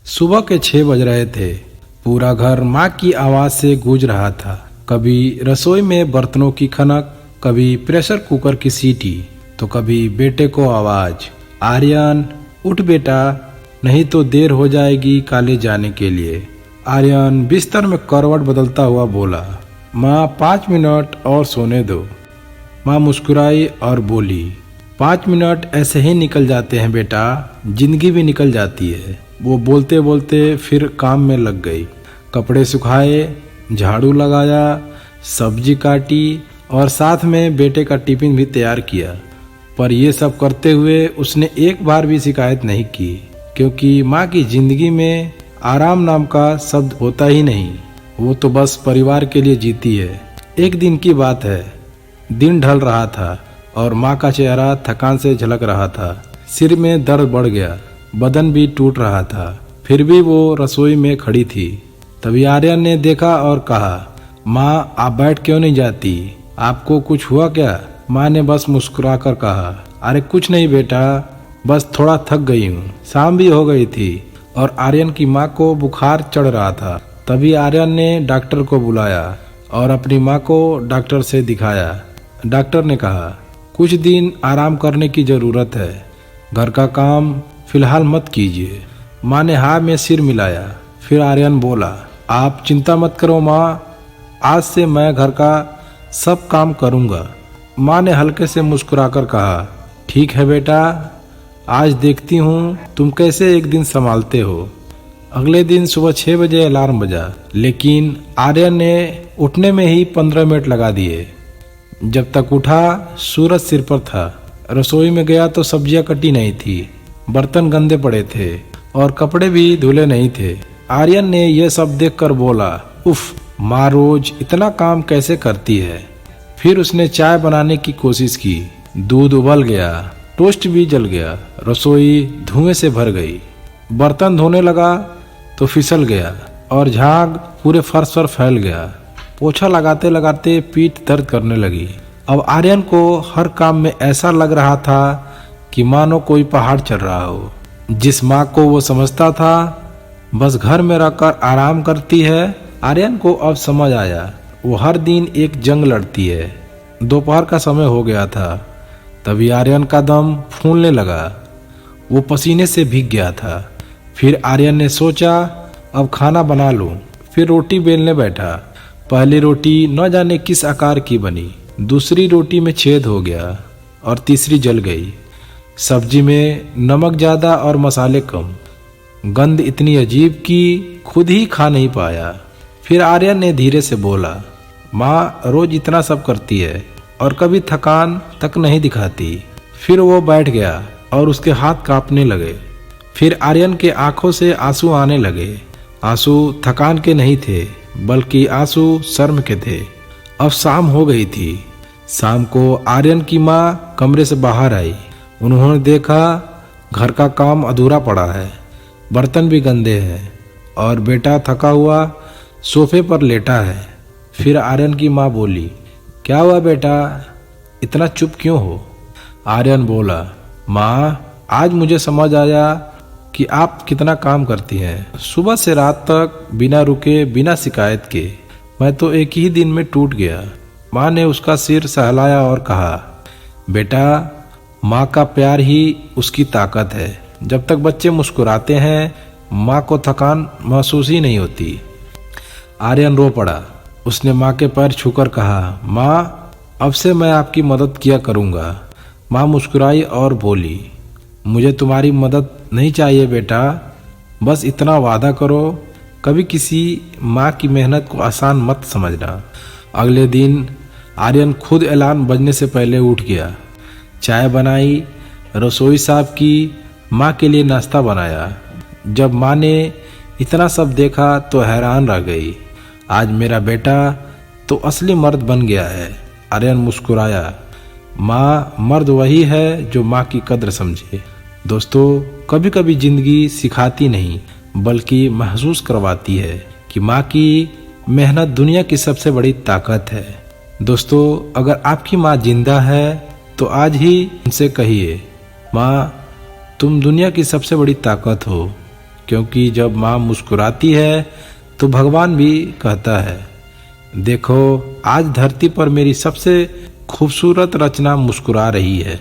सुबह के 6 बज रहे थे। पूरा घर माँ की आवाज से गूंज रहा था। कभी रसोई में बर्तनों की खनक, कभी प्रेशर कुकर की सीटी, तो कभी बेटे को आवाज, आर्यन उठ बेटा, नहीं तो देर हो जाएगी कॉलेज जाने के लिए। आर्यन बिस्तर में करवट बदलता हुआ बोला, माँ 5 मिनट और सोने दो। माँ मुस्कुराई और बोली, 5 मिनट ऐसे ही निकल जाते हैं बेटा, जिंदगी भी निकल जाती है। वो बोलते बोलते फिर काम में लग गई। कपड़े सुखाए, झाड़ू लगाया, सब्जी काटी और साथ में बेटे का टिफिन भी तैयार किया। पर ये सब करते हुए उसने एक बार भी शिकायत नहीं की, क्योंकि माँ की जिंदगी में आराम नाम का शब्द होता ही नहीं। वो तो बस परिवार के लिए जीती है। एक दिन की बात है, दिन ढल रहा था और माँ का चेहरा थकान से झलक रहा था। सिर में दर्द बढ़ गया, बदन भी टूट रहा था। फिर भी वो रसोई में खड़ी थी। तभी आर्यन ने देखा और कहा, माँ आप बैठ क्यों नहीं जाती, आपको कुछ हुआ क्या? माँ ने बस मुस्कुराकर कहा, अरे कुछ नहीं बेटा, बस थोड़ा थक गई हूँ। शाम भी हो गई थी और आर्यन की माँ को बुखार चढ़ रहा था। तभी आर्यन ने डॉक्टर को बुलाया और अपनी माँ को डॉक्टर से दिखाया। डॉक्टर ने कहा, कुछ दिन आराम करने की जरूरत है, घर का काम फिलहाल मत कीजिए। माँ ने हाँ में सिर मिलाया। फिर आर्यन बोला, आप चिंता मत करो माँ, आज से मैं घर का सब काम करूँगा। माँ ने हल्के से मुस्कुराकर कहा, ठीक है बेटा, आज देखती हूँ तुम कैसे एक दिन संभालते हो। अगले दिन सुबह 6 बजे अलार्म बजा, लेकिन आर्यन ने उठने में ही 15 मिनट लगा दिए। जब तक उठा सूरज सिर पर था। रसोई में गया तो सब्जियां कटी नहीं थी, बर्तन गंदे पड़े थे और कपड़े भी धुले नहीं थे। आर्यन ने यह सब देखकर बोला, उफ, माँ रोज इतना काम कैसे करती है। फिर उसने चाय बनाने की कोशिश की। दूध उबल गया, टोस्ट भी जल गया, रसोई धुएं से भर गई। बर्तन धोने लगा तो फिसल गया और झाग पूरे फर्श पर फैल गया। पोछा लगाते लगाते पीठ दर्द करने लगी। अब आर्यन को हर काम में ऐसा लग रहा था कि मानो कोई पहाड़ चढ़ रहा हो। जिस माँ को वो समझता था बस घर में रहकर आराम करती है, आर्यन को अब समझ आया वो हर दिन एक जंग लड़ती है। दोपहर का समय हो गया था। तभी आर्यन का दम फूलने लगा, वो पसीने से भीग गया था। फिर आर्यन ने सोचा, अब खाना बना लूं। फिर रोटी बेलने बैठा। पहली रोटी न जाने किस आकार की बनी, दूसरी रोटी में छेद हो गया और तीसरी जल गई। सब्जी में नमक ज़्यादा और मसाले कम। गंध इतनी अजीब कि खुद ही खा नहीं पाया। फिर आर्यन ने धीरे से बोला, माँ रोज इतना सब करती है और कभी थकान तक नहीं दिखाती। फिर वो बैठ गया और उसके हाथ कांपने लगे। फिर आर्यन के आंखों से आंसू आने लगे। आंसू थकान के नहीं थे, बल्कि आंसू शर्म के थे। अब शाम हो गई थी। शाम को आर्यन की माँ कमरे से बाहर आई। उन्होंने देखा घर का काम अधूरा पड़ा है, बर्तन भी गंदे हैं और बेटा थका हुआ सोफे पर लेटा है। फिर आर्यन की माँ बोली, क्या हुआ बेटा, इतना चुप क्यों हो? आर्यन बोला, माँ आज मुझे समझ आया कि आप कितना काम करती हैं। सुबह से रात तक बिना रुके, बिना शिकायत के। मैं तो एक ही दिन में टूट गया। माँ ने उसका सिर सहलाया और कहा, बेटा माँ का प्यार ही उसकी ताकत है। जब तक बच्चे मुस्कुराते हैं माँ को थकान महसूस ही नहीं होती। आर्यन रो पड़ा। उसने माँ के पैर छूकर कहा, माँ अब से मैं आपकी मदद किया करूँगा। माँ मुस्कुराई और बोली, मुझे तुम्हारी मदद नहीं चाहिए बेटा, बस इतना वादा करो कभी किसी माँ की मेहनत को आसान मत समझना। अगले दिन आर्यन खुद अलार्म बजने से पहले उठ गया। चाय बनाई, रसोई साफ की, माँ के लिए नाश्ता बनाया। जब माँ ने इतना सब देखा तो हैरान रह गई। आज मेरा बेटा तो असली मर्द बन गया है। आर्यन मुस्कुराया। माँ मर्द वही है जो माँ की कद्र समझे। दोस्तों, कभी कभी जिंदगी सिखाती नहीं बल्कि महसूस करवाती है कि माँ की मेहनत दुनिया की सबसे बड़ी ताकत है। दोस्तों, अगर आपकी माँ जिंदा है तो आज ही उनसे कहिए, माँ तुम दुनिया की सबसे बड़ी ताकत हो। क्योंकि जब माँ मुस्कुराती है तो भगवान भी कहता है, देखो आज धरती पर मेरी सबसे खूबसूरत रचना मुस्कुरा रही है।